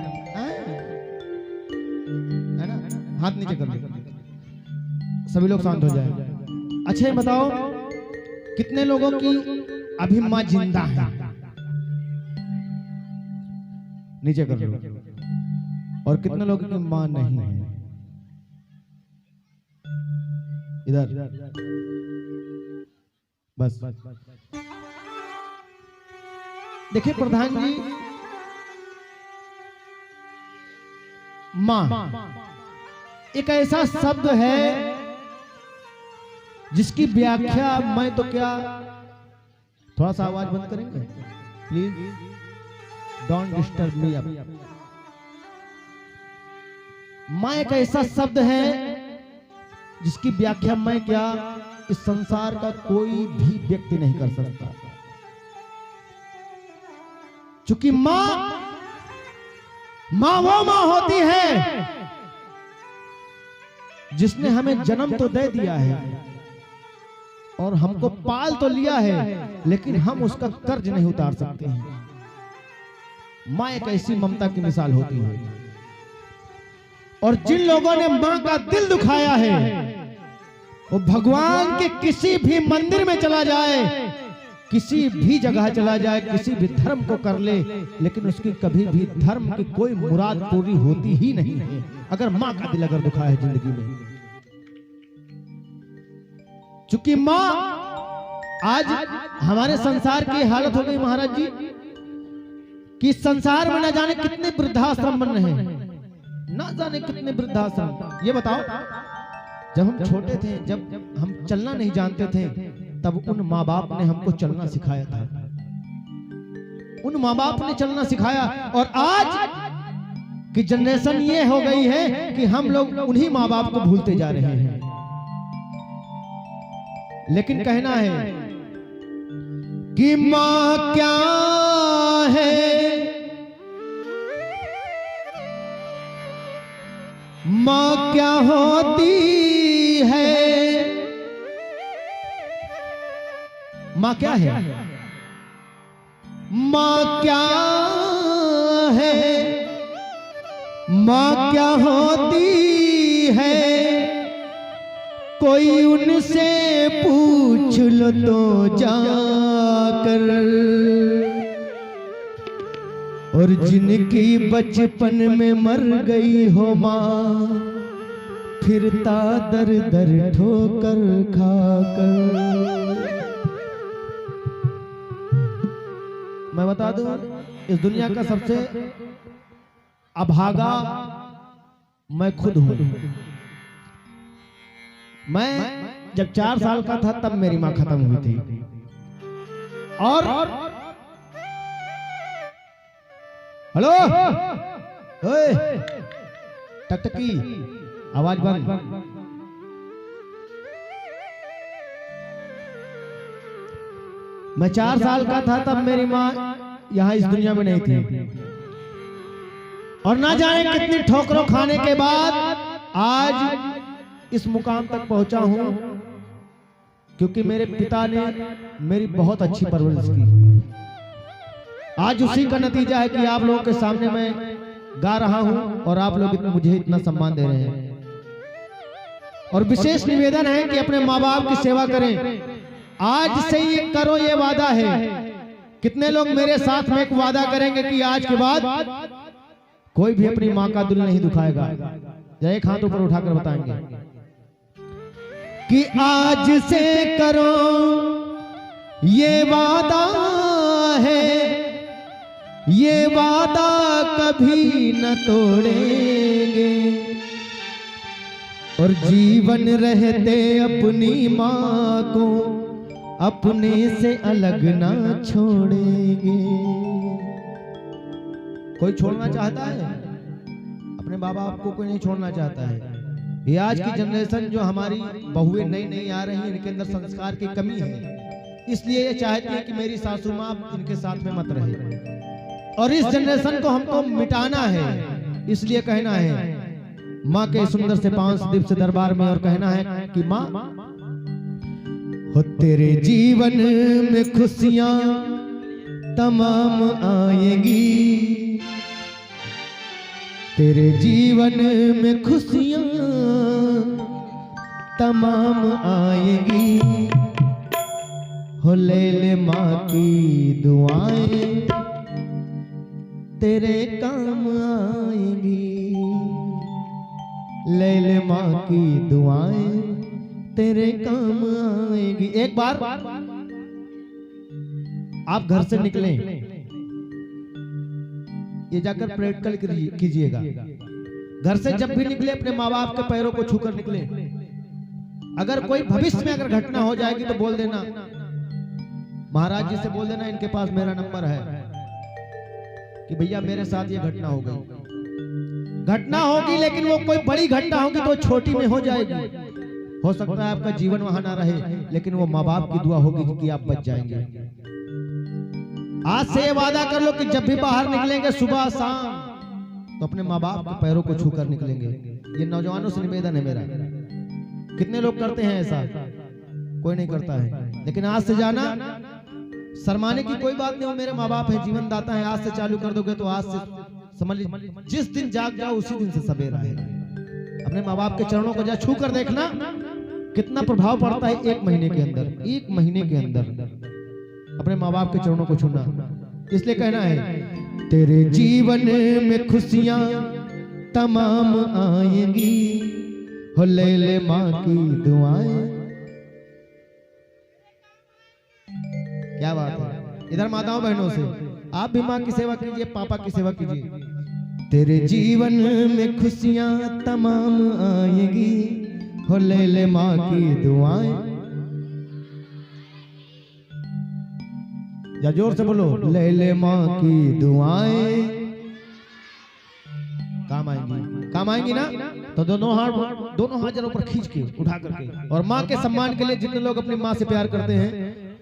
है ना? हाथ नीचे कर लो, सभी लोग शांत हो जाए। अच्छा ये बताओ, कितने लोगों की अभी माँ जिंदा है? नीचे कर लो। और कितने लोगों की माँ नहीं है? इधर बस। देखिए प्रधान जी, माँ एक ऐसा शब्द है जिसकी व्याख्या मैं तो क्या, थोड़ा सा आवाज बंद करेंगे प्लीज, डोंट डिस्टर्ब मी। अब माँ एक ऐसा शब्द है जिसकी व्याख्या मैं क्या, इस संसार का कोई भी व्यक्ति नहीं कर सकता। क्योंकि माँ वो माँ होती है जिसने हमें जन्म तो दे दिया है और हमको पाल तो लिया है, लेकिन हम उसका कर्ज नहीं उतार सकते हैं। माँ एक ऐसी ममता की मिसाल होती है। और जिन लोगों ने माँ का दिल दुखाया है, वो भगवान के किसी भी मंदिर में चला जाए, किसी भी जगह चला जाए, किसी भी धर्म को कर ले, लेकिन उसकी कभी भी धर्म की कोई मुराद पूरी होती ही नहीं है, अगर माँ का दिल अगर दुखा है जिंदगी में। चूंकि माँ आज हमारे संसार की हालत हो गई महाराज जी, कि संसार में न जाने कितने वृद्धाश्रम बन रहे हैं, न जाने कितने वृद्धाश्रम। ये बताओ, जब हम छोटे थे, जब हम चलना नहीं जानते थे, तब उन माँ बाप ने हमको चलना सिखाया था। उन माँ बाप ने चलना सिखाया। और आज की जनरेशन ये हो गई है कि हम लोग उन्हीं माँ बाप को भूलते जा रहे हैं। लेकिन कहना है कि माँ क्या है, माँ क्या होती है, माँ क्या है, माँ क्या है, माँ क्या होती है, कोई उनसे पूछ लो तो जाकर। और जिनकी बचपन में मर गई हो माँ, फिरता दर दर ठोकर खाकर। मैं बता दूं, इस दुनिया का सबसे अभागा मैं खुद हूं। मैं जब 4 साल का था तब मेरी माँ खत्म हुई थी। और हेलो, ओए, टकटकी, आवाज बंद। मैं 4 साल का था तब मेरी माँ यहाँ इस दुनिया में नहीं थी। और ना जाने कितनी ठोकरों खाने के बाद आज इस मुकाम तक पहुंचा हूं, क्योंकि मेरे पिता ने मेरी बहुत अच्छी परवरिश की। आज उसी का नतीजा है कि आप लोगों के सामने मैं गा रहा हूं और आप लोग मुझे इतना सम्मान दे रहे हैं। और विशेष निवेदन है कि अपने माँ बाप की सेवा करें। आज से ये करो, ये वादा है। कितने लोग मेरे साथ में एक वादा करेंगे कि आज के बाद कोई भी अपनी माँ का दिल नहीं दुखाएगा? एक हाथ ऊपर उठाकर बताएंगे कि आज से करो ये वादा है, ये वादा कभी न तोड़ेंगे, और जीवन रहते अपनी माँ को अपने से अलग ना छोड़ेंगे। कोई छोड़ना चाहता है? अपने बाप बाप को कोई नहीं छोड़ना चाहता है। ये आज की जनरेशन जो हमारी बहुएं नई नई आ रही हैं, इनके अंदर संस्कार की कमी है, इसलिए ये चाहती है कि मेरी सासू माँ इनके साथ में मत रहे। और इस जनरेशन को हमको मिटाना है, इसलिए कहना है माँ के सुंदर से 5 दिवसीय दरबार में और कहना है कि माँ हो तेरे जीवन में खुशियां तमाम आएंगी, तेरे जीवन में खुशियां तमाम आएंगी, हो ले ले माँ की दुआएं तेरे काम आएंगी, ले ले माँ की दुआएं तेरे काम आएंगी। एक बार आप घर से निकलें, ये जाकर प्रैक्टिकल कीजिएगा। घर से जब भी निकले अपने माँ बाप के पैरों को छूकर निकले। अगर कोई भविष्य में अगर घटना हो जाएगी तो बोल देना, महाराज जी से बोल देना इनके पास मेरा नंबर है कि भैया मेरे साथ ये घटना हो गई। घटना होगी लेकिन वो कोई बड़ी घटना होगी तो छोटी में हो जाएगी। हो सकता है आपका जीवन वहां ना रहे, लेकिन वो माँ बाप की दुआ होगी कि आप बच जाएंगे। आज से ये वादा कर लो कि जब भी बाहर निकलेंगे सुबह शाम तो अपने माँ बाप के पैरों को छूकर निकलेंगे। ये नौजवानों से निवेदन है मेरा। कितने लोग करते हैं ऐसा? कोई नहीं करता है। लेकिन आज से जाना, शर्माने की कोई बात नहीं। वो मेरे माँ बाप है, जीवन दाता है। आज से चालू कर दोगे तो आज से समझ लीजिए जिस दिन जाग जाओ उसी दिन से सवेरा है। अपने माँ बाप के चरणों को जा छू कर देखना कितना प्रभाव पड़ता है। 1 महीने के अंदर, 1 महीने के अंदर अपने माँ बाप के चरणों को छूना। इसलिए कहना है तेरे जीवन में खुशियां तमाम आएंगी, हो ले ले माँ की दुआएं। क्या बात है। इधर माताओं बहनों से आप भी माँ की सेवा कीजिए, पापा की सेवा कीजिए। तेरे जीवन में खुशियां तमाम आएंगी, हो ले ले माँ की दुआएं। या जोर से बोलो, ले ले माँ की दुआएं। काम आएंगी, काम आएंगी ना। तो दोनों हाथ जरा ऊपर खींच के उठा करके, और माँ के सम्मान के लिए जितने लोग अपनी माँ से प्यार करते हैं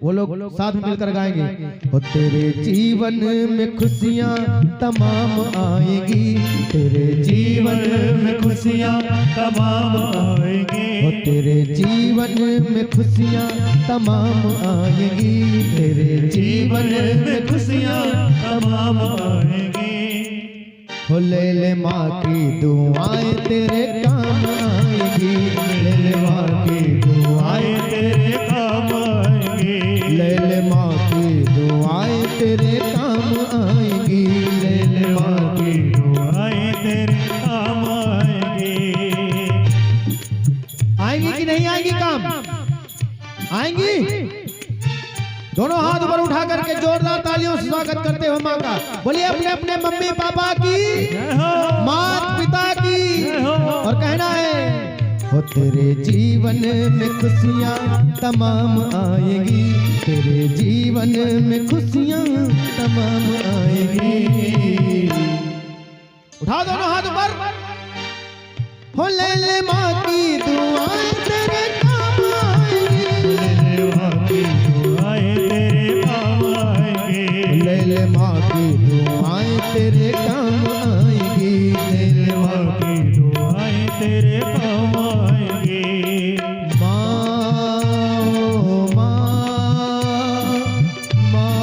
वो लोग साथ में मिलकर गाएंगे। हो तेरे जीवन में खुशियां तमाम आएंगी, तेरे जीवन में खुशियां तमाम आएंगी, हो तेरे जीवन में खुशियां तमाम आएंगी, तेरे जीवन में खुशियां तमाम आएंगी। हो ले ले माँ की दुआएं तेरे काम आएंगी, ले ले माँ की दुआएं तेरे काम आएंगी, ले ले माँ की दुआएं तेरे काम आएंगी, ले ले माँ की दुआएं तेरे काम आएंगी। आएंगी कि नहीं आएंगी? काम आएंगी। दोनों हाथ ऊपर उठा करके जोरदार तालियों से स्वागत करते हो माँ का। बोलिए अपने अपने मम्मी पापा की, माता पिता की, और कहना है हो तेरे जीवन में खुशियां तमाम आएंगी, तेरे जीवन में खुशियां तमाम आएंगी। उठाओ दोनों हाथ ऊपर। हो ले ले माँ की दुआएं तेरे काम आएंगी, ले ले माँ की दुआएं तेरे काम आएंगी, ले ले माँ की दुआएं तेरे काम आएंगी, ले ले माँ की दुआएं तेरे काम आएंगी। माँ ओ माँ, माँ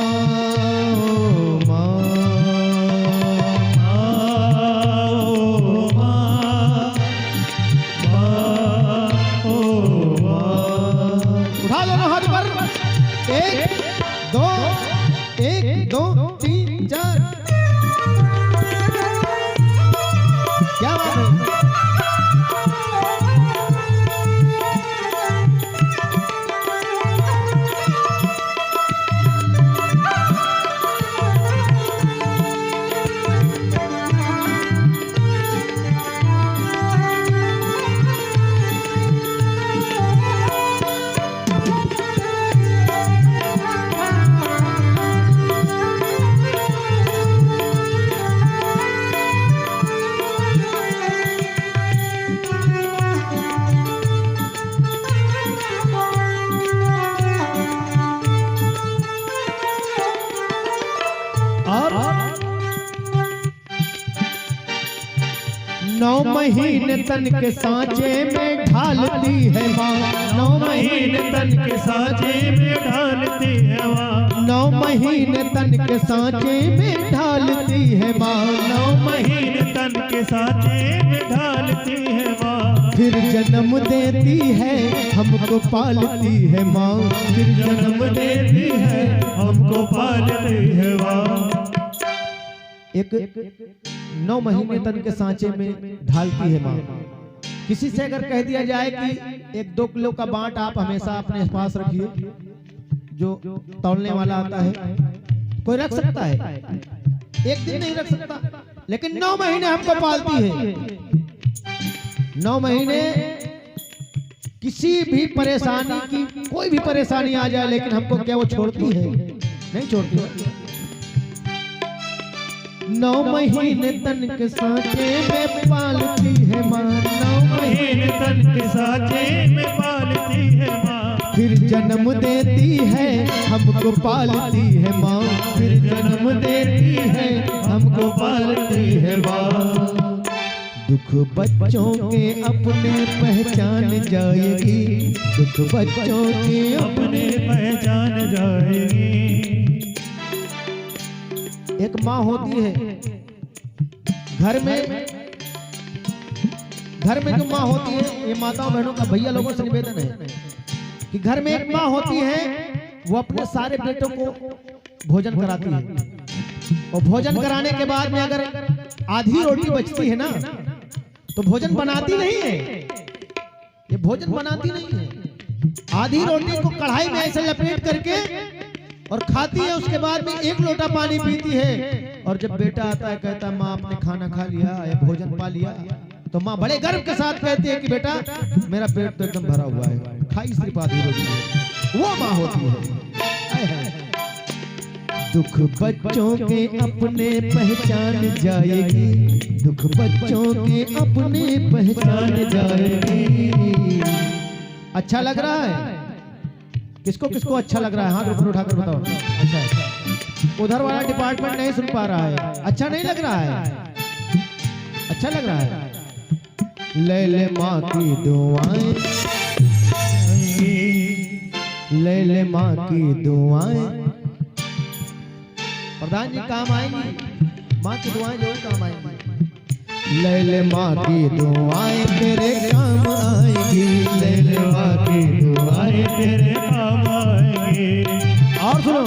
ओ माँ, ओ माँ, ओ माँ। उठा दोनों हाथ पर। 1 2 1 2 3 4। क्या बात है। महीने तन के सांचे में ढालती है माँ। 9 महीने तन के सांचे में ढालती है माँ। 9 महीने तन के सांचे में ढालती है माँ। 9 महीने तन के सांचे में ढालती है माँ। फिर जन्म देती है हमको पालती है माँ। फिर जन्म देती है हमको पालती है माँ। एक 9 महीने तन के सांचे में ढालती है माँ। किसी से अगर कह दिया जाए कि 1-2 किलो का बांट आप हमेशा अपने पास रखिए, जो तौलने वाला आता है, कोई रख सकता है? एक दिन नहीं रख सकता, लेकिन 9 महीने हमको पालती है। 9 महीने किसी भी परेशानी की, कोई भी परेशानी आ जाए, लेकिन हमको क्या वो छोड़ती है? नहीं छोड़ती। 9 महीने तन के सांचे में पालती है माँ। 9 महीने तन के सांचे में पालती है माँ। फिर जन्म देती है हमको पालती है माँ। फिर जन्म देती है हमको पालती है माँ। दुख बच्चों के अपने पहचान जाएगी। दुख बच्चों के अपने पहचान जाएगी। एक माँ होती है घर में जो माँ होती है, ये माताओं बहनों का भैया लोगों से निवेदन है कि घर में एक माँ होती है, वो अपने सारे बेटों को भोजन कराती है। और भोजन कराने के बाद में अगर आधी रोटी बचती है ना, तो भोजन बनाती नहीं है। ये भोजन बनाती नहीं है। आधी रोटी को कढ़ाई में ऐसे लपेट करके और खाती है। उसके बाद में 1 लोटा पानी पीती है। और जब बेटा आता है, कहता है माँ आपने खाना खा लिया या भोजन पा लिया, तो माँ बड़े गर्व के साथ कहती है कि बेटा मेरा पेट तो एकदम भरा हुआ है, खाई सिर्फ आधी रोटी है। वो माँ होती है। दुख बच्चों के अपने पहचान जाएगी। दुख बच्चों के अपने पहचान जाएगी। अच्छा लग रहा है? किसको किसको अच्छा लग रहा है? हाथ ऊपर उठाकर बताओ। अच्छा, उधर वाला डिपार्टमेंट नहीं सुन पा रहा है। अच्छा नहीं लग रहा है? अच्छा लग रहा है? ले ले माँ की दुआएं, ले ले माँ की दुआएं। प्रधान जी काम आएंगी, माँ की दुआएं जरूर काम आएंगी। ले ले माँ की दुआएं तेरे काम आएगी। ले ले माँ की दुआएं तेरे काम आएंगे। और सुनो,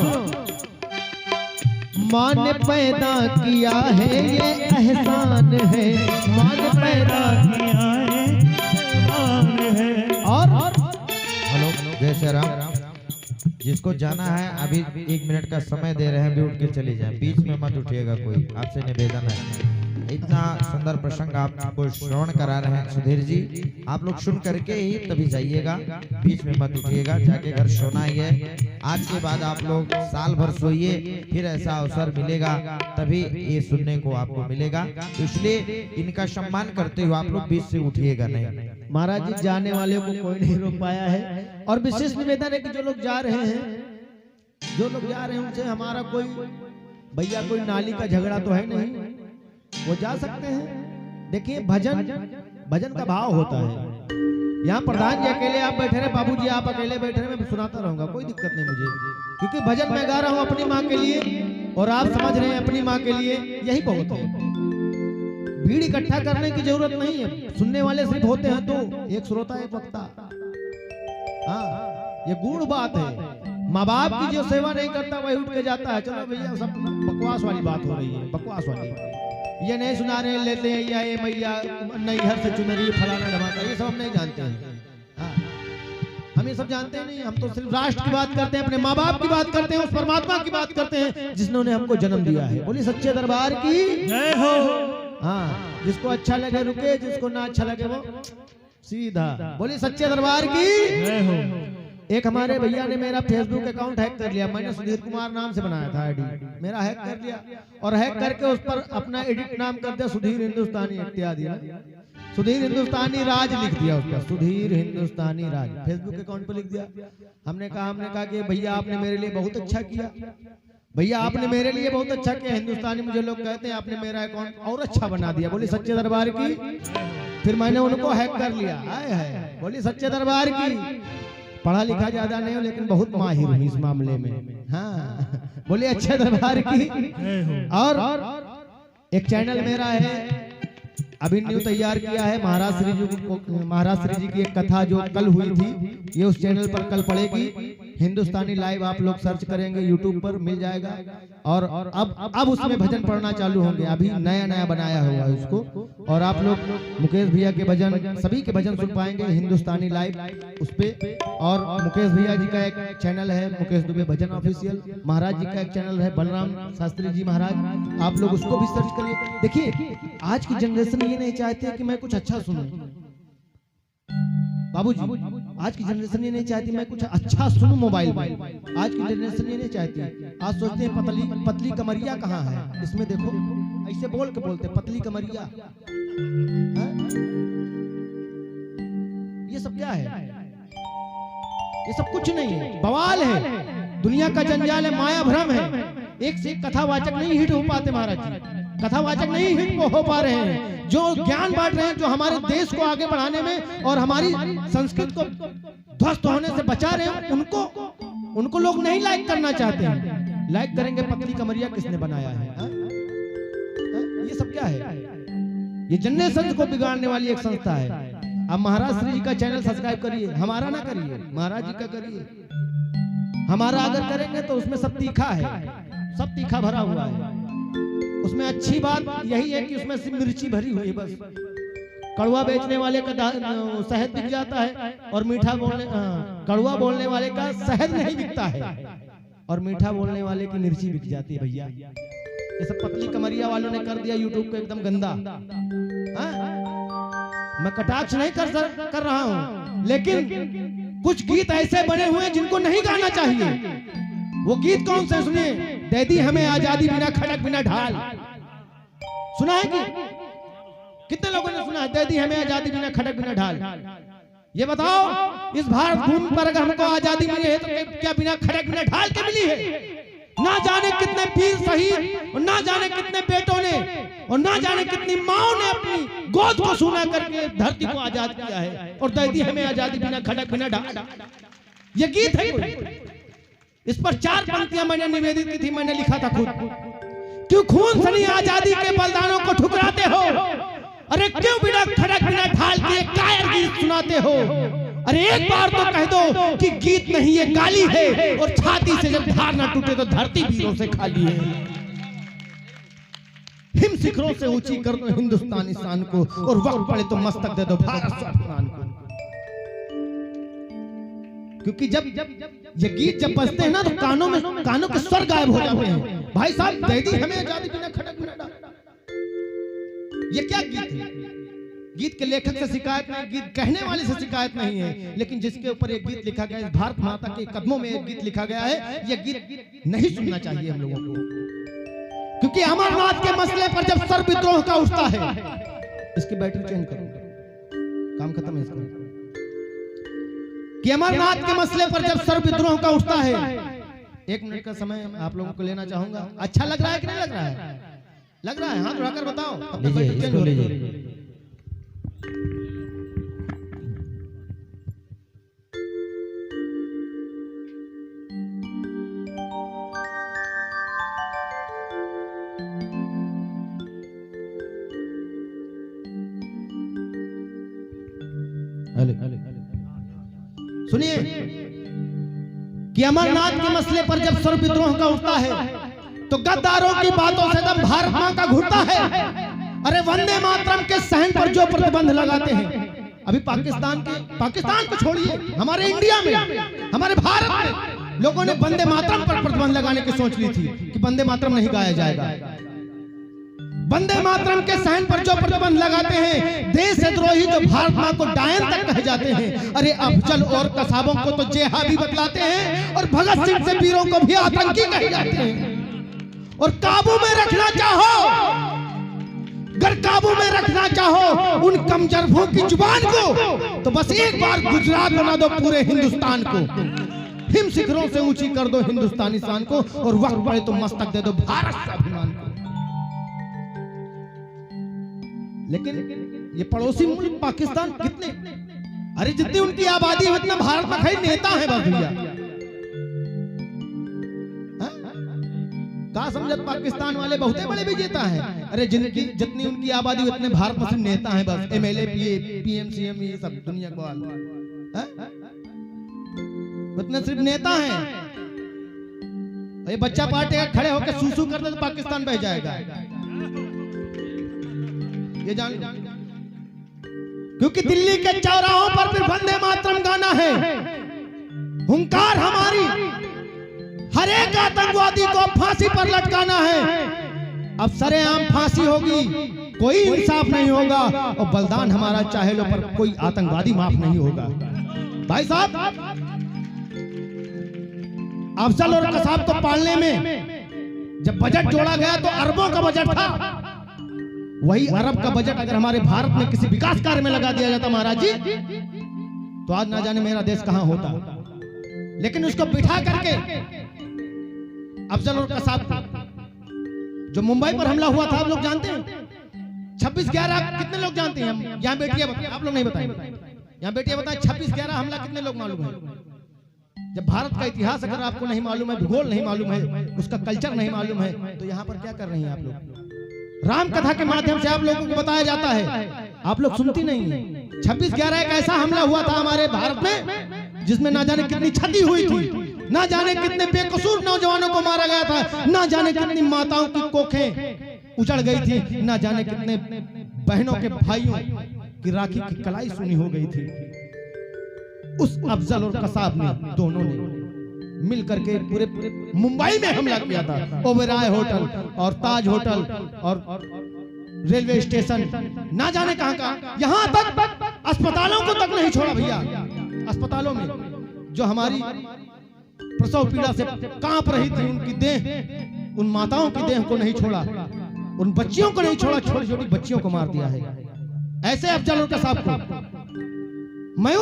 माँ ने पैदा किया है ये एहसान है। माँ ने पैदा किया है एहसान है। और हेलो, जय श्री राम। जिसको जाना है अभी 1 मिनट का समय दे रहे हैं, भी उठ के चले जाएं, बीच में मत उठिएगा कोई, आपसे निवेदन है। इतना सुंदर प्रसंग आपको श्रवण करा रहे हैं सुधीर जी, आप लोग सुन करके ही तभी जाइएगा, बीच में मत उठिएगा, जाके घर सोना ही है। आज के बाद आप लोग साल भर सोइए, फिर ऐसा अवसर मिलेगा तभी ये सुनने को आपको मिलेगा। तो इसलिए इनका सम्मान करते हुए आप लोग बीच से उठिएगा नहीं। महाराज जी जाने वाले को कोई नहीं रोक पाया है। और विशेष निवेदन है कि जो लोग जा रहे हैं, उनसे हमारा कोई भैया कोई नाली का झगड़ा तो है नहीं, वो जा सकते हैं। देखिए भजन का भाव होता है। यहाँ प्रधान जी अकेले आप बैठे रहे, बाबूजी आप अकेले बैठे रहे, मैं सुनाता रहूंगा, कोई दिक्कत नहीं मुझे, क्योंकि भजन मैं गा रहा हूँ अपनी माँ के लिए और आप समझ रहे हैं अपनी माँ के लिए, यही बहुत है। भीड़ इकट्ठा करने की जरूरत नहीं है, सुनने वाले सिर्फ होते हैं तो एक श्रोता एक वक्ता। हाँ, ये गूढ़ बात है। माँ बाप की जो सेवा नहीं करता वही उठ के जाता है। चलो भैया, सब बकवास वाली बात हो रही है, बकवास वाली। ये नहीं सुना रहे लेते हैं या ये मैया नैहर से चुनरी फलाना ढमाका, ये सब हम नहीं जानते हैं। हाँ, हम ये सब जानते नहीं। हम तो सिर्फ राष्ट्र की बात करते हैं, अपने माँ बाप की बात करते हैं, उस परमात्मा की बात करते हैं जिन्होंने हमको जन्म दिया है। बोली सच्चे दरबार की जय हो। हाँ, जिसको अच्छा लगे रुके, जिसको ना अच्छा लगे वो सीधा। बोली सच्चे दरबार की जय हो। एक हमारे भैया ने मेरा फेसबुक अकाउंट हैक कर लिया। मैंने सुधीर कुमार नाम से बनाया था आईडी, मेरा हैक कर लिया और हैक करके उस पर अपना एडिट नाम कर दिया, सुधीर हिंदुस्तानी इत्यादि, सुधीर हिंदुस्तानी राज लिख दिया उस पर, सुधीर हिंदुस्तानी राज फेसबुक अकाउंट पर लिख दिया। हमने कहा कि भैया आपने मेरे लिए बहुत अच्छा किया, भैया आपने मेरे लिए बहुत अच्छा किया। हिंदुस्तानी मुझे लोग कहते हैं आपने मेरा अकाउंट और अच्छा बना दिया। बोली सच्चे दरबार की। फिर मैंने उनको हैक कर लिया। आए है बोली सच्चे दरबार की। पढ़ा लिखा ज्यादा नहीं हूँ लेकिन बहुत माहिर हूँ इस मामले में। हाँ बोले अच्छे दरबार की। और एक चैनल मेरा है अभी न्यू तैयार किया है। महाराज श्री जी की एक कथा जो कल हुई थी ये उस चैनल पर कल पड़ेगी। हिंदुस्तानी लाइव आप लोग सर्च करेंगे यूट्यूब पर मिल जाएगा। और अब उसमें भजन पढ़ना चालू होंगे। अभी नया बनाया हुआ है उसको। और आप लोग मुकेश भैया के भजन सभी के भजन सुन पाएंगे हिंदुस्तानी लाइव उस पे। और मुकेश भैया जी का एक चैनल है मुकेश दुबे भजन ऑफिशियल। महाराज जी का एक चैनल है बलराम शास्त्री जी महाराज। आप लोग उसको भी सर्च करिए। देखिए आज की जनरेशन ये नहीं चाहती कि मैं कुछ अच्छा सुनूं। बाबूजी आज की जनरेशन ये नहीं चाहती मैं कुछ अच्छा सुनूं मोबाइल में। आज की जनरेशन ये नहीं चाहती। आज सोचते हैं पतली कमरिया कहाँ है। इसमें देखो ऐसे बोल के बोलते पतली कमरिया। ये सब क्या है? ये सब कुछ नहीं है बवाल है। दुनिया का जंजाल है माया भ्रम है। एक से एक कथावाचक नहीं हिट हो पाते महाराज जी। कथावाचक नहीं हिट हो पा रहे हैं। जो ज्ञान बांट रहे हैं जो हमारे देश को आगे बढ़ाने में और हमारी संस्कृति को ध्वस्त होने से बचा रहे हैं उनको लोग नहीं लाइक करना चाहते हैं। लाइक करेंगे पतली कमरिया किसने बनाया है? ये सब क्या है? ये जनरेशन को बिगाड़ने वाली एक संस्था है। अब महाराज श्री जी का चैनल सब्सक्राइब करिए। हमारा ना करिए महाराज जी का करिए। हमारा अगर करेंगे तो उसमें सब तीखा है। सब तीखा भरा हुआ है। उसमें अच्छी बात यही है कि उसमें सिर्फ मिर्ची भरी हुई है बस। कड़वा बेचने वाले का शहद बिक जाता है और मीठा बोलने कड़वा बोलने वाले का शहद नहीं बिकता है और मीठा बोलने वाले की मिर्ची बिक जाती है भैया। ये सब पतली कमरिया वालों ने कर दिया यूट्यूब को एकदम गंदा। मैं कटाक्ष नहीं कर रहा हूँ लेकिन कुछ गीत ऐसे बने हुए हैं जिनको नहीं गाना चाहिए। वो गीत कौन से सुनिए? दे दी हमें आजादी बिना खड़क बिना ढाल। सुना है कि कितने लोगों ने सुना है? दे दी हमें आजादी बिना खड़क बिना ढाल। ये बताओ इस भारत भूमि पर अगर हमको आजादी मिली है तो क्या बिना खड़क बिना ढाल के मिली है? ना जाने कितने वीर शहीद और ना जाने कितने बेटों ने और ना जाने कितनी माओ ने अपनी गोद को सूना करके धरती को आजाद किया है। और दे दी हमें आजादी बिना खड़क बिना ढाल। ये गीत है कोई? इस पर 4 पंक्तियां मैंने निवेदित की थी। मैंने लिखा था खुद। क्यों खून सनी आजादी के बलिदानों को ठुकराते हो? अरे क्यों बिना खड़क बिना ढाल के कायर गीत सुनाते हो? अरे एक बार तो कह दो कि गीत नहीं ये गाली है। और छाती से जब धार ना टूटे तो धरती वीरों से खाली है। हिम शिखरों से ऊंची कर दो हिंदुस्तानी शान को और वक्त पड़े तो मस्तक दे दो भारत स्वाभिमान को। क्योंकि जब ये गीत जब बजते हैं ना तो कानों के स्वर गायब हो जाते हैं। भाई साहब दे दी हमें आजादी बिना खड़क बिना ढाल। ये क्या गीत है? गीत के लेखक से शिकायत नहीं, गीत कहने वाले से शिकायत नहीं है। लेकिन जिसके ऊपर एक गीत लिखा गया है, भारत माता के कदमों में एक गीत लिखा गया है, ये गीत नहीं सुनना चाहिए हम लोगों को। क्योंकि अमरनाथ के मसले पर जब सर विद्रोह का उठता है, इसकी बैटरी चेंज करो, काम खत्म है इसका। कि अमरनाथ के मसले पर जब सर विद्रोह का उठता है, 1 मिनट का समय आप लोगों को लेना चाहूंगा। अच्छा लग रहा है कि नहीं लग रहा है? लग रहा है? हाथ उठाकर बताओ। लीजिए। सुनिए कि अमरनाथ के मसले पर जब सर विद्रोह का उठता है तो गद्दारों की बातों से दम भारत मां का घुटता है। अरे वंदे मातरम के सहन पर जो प्रतिबंध लगाते हैं, अभी पाकिस्तान को छोड़िए, हमारे इंडिया में, हमारे भारत में लोगों ने वंदे मातरम पर प्रतिबंध लगाने की सोच ली थी कि वंदे मातरम नहीं गाया जाएगा। वंदे मातरम के सहन पर जो प्रतिबंध लगाते हैं, देशद्रोही जो भारत मां को डायन तक कहे जाते हैं, अरे अफजल और कसाबों को तो जेहादी बतलाते हैं और भगत सिंह से वीरों को भी आतंकी कहे जाते हैं। और काबू में रखना चाहो, अगर काबू में रखना चाहो उन कमजरफों की जुबान को, तो बस एक बार गुजरात बना दो पूरे हिंदुस्तान को। हिम शिखरों से ऊंची कर दो हिंदुस्तानी शान को, और वक्त पड़े तो मस्तक दे दो भारत स्वाभिमान को। लेकिन ये पड़ोसी मुल्क पाकिस्तान कितने, अरे जितनी उनकी आबादी है उतना भारत में खाली नेता है बस भैया। क्या समझत पाकिस्तान वाले बहुते बड़े विजेता हैं, अरे जिनकी जितनी उनकी आबादी उतने भारत में सिर्फ नेता हैं बस, एमएलए पीएम सीएम ये सब दुनिया को उतने सिर्फ नेता हैं। ये बच्चा पार्टी खड़े होकर सूसू कर दे तो पाकिस्तान बह जाएगा, ये जान लो। क्योंकि दिल्ली के चौराहों पर फिर वंदे मातरम गाना है, हुंकार हमारी, हर एक आतंकवादी को फांसी पर लटकाना है। अब सरेआम फांसी होगी, कोई इंसाफ नहीं होगा, और बलिदान हमारा चाहे लो पर कोई आतंकवादी माफ नहीं होगा। भाई साहब, अफजल और कसाब को पालने में जब बजट जोड़ा गया तो अरबों का बजट था। वही अरब का बजट अगर हमारे भारत में किसी विकास कार्य में लगा दिया जाता महाराज जी, तो आज ना जाने मेरा देश कहां होता। लेकिन उसको बिठा करके अफजल और कसाब को, जो मुंबई पर हमला हुआ था, आप लोग जानते हैं 26/11 कितने लोग जानते हैं? यहाँ बेटियां बताएं, आप लोग नहीं बताएंगे। यहाँ बेटियां बताएं 26/11 हमला कितने लोग मालूम है? जब भारत का इतिहास अगर आपको नहीं मालूम है, भूगोल नहीं मालूम है, उसका कल्चर नहीं मालूम है, तो यहाँ पर क्या कर रही हैं आप लोग? राम कथा के माध्यम से आप लोगों को बताया जाता है, आप लोग सुनती नहीं है। 26/11 एक ऐसा हमला हुआ था हमारे भारत में जिसमें ना जाने कितनी क्षति हुई थी, ना जाने कितने बेकसूर नौजवानों को मारा गया था, ना जाने कितनी माताओं की कोखें उजड़ गई थी, ना जाने कितने बहनों के भाइयों की राखी की कलाई सुनी हो गई थी। उस अफजल और कसाब ने, दोनों ने मिल करके पूरे मुंबई में हमला किया था। ओबेरॉय होटल और ताज होटल और रेलवे स्टेशन, ना जाने कहां कहां, यहां तक अस्पतालों को तक नहीं छोड़ा भैया। अस्पतालों में जो हमारी प्रसव पीड़ा से कांप रही थी उनकी देह, उन माताओं की देह को नहीं छोड़ा, उन बच्चियों को नहीं छोड़ा, छोटी छोटी बच्चियों को मार दिया है। ऐसे अफजल और कसाब को मैं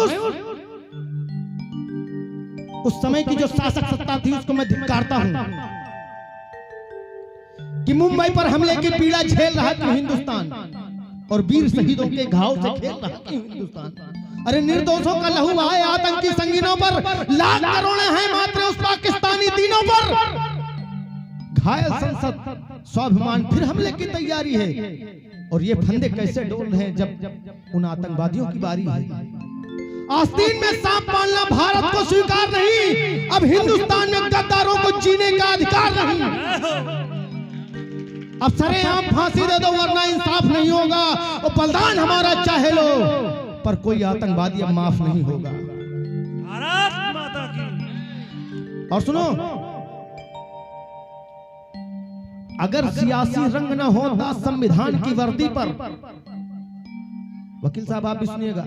उस समय की जो शासक सत्ता थी उसको मैं धिक्कारता हूं कि मुंबई पर हमले की पीड़ा झेल रहा क्यों हिंदुस्तान, और वीर शहीदों के घाव से खेल रहा क्यों हिंदुस्तान। अरे निर्दोषों का लहू बहाए आतंकी संगीनों पर, लाख करोड़े हैं मात्र उस पाकिस्तानी दीनों पर। घायल संसद स्वाभिमान फिर हमले की तैयारी है, और ये फंदे कैसे डोल रहे हैं जब उन आतंकवादियों की बारी है। आस्तीन में सांप पालना भारत को स्वीकार नहीं, अब हिंदुस्तान में गद्दारों को जीने का अधिकार नहीं। अब सरेआम फांसी दे दो वरना इंसाफ नहीं होगा, और बलिदान हमारा चाहे लो पर कोई आतंकवादी अब माफ नहीं होगा। भारत माता की। और सुनो, अगर सियासी रंग न होता संविधान की वर्दी पर, वकील साहब आप भी सुनिएगा,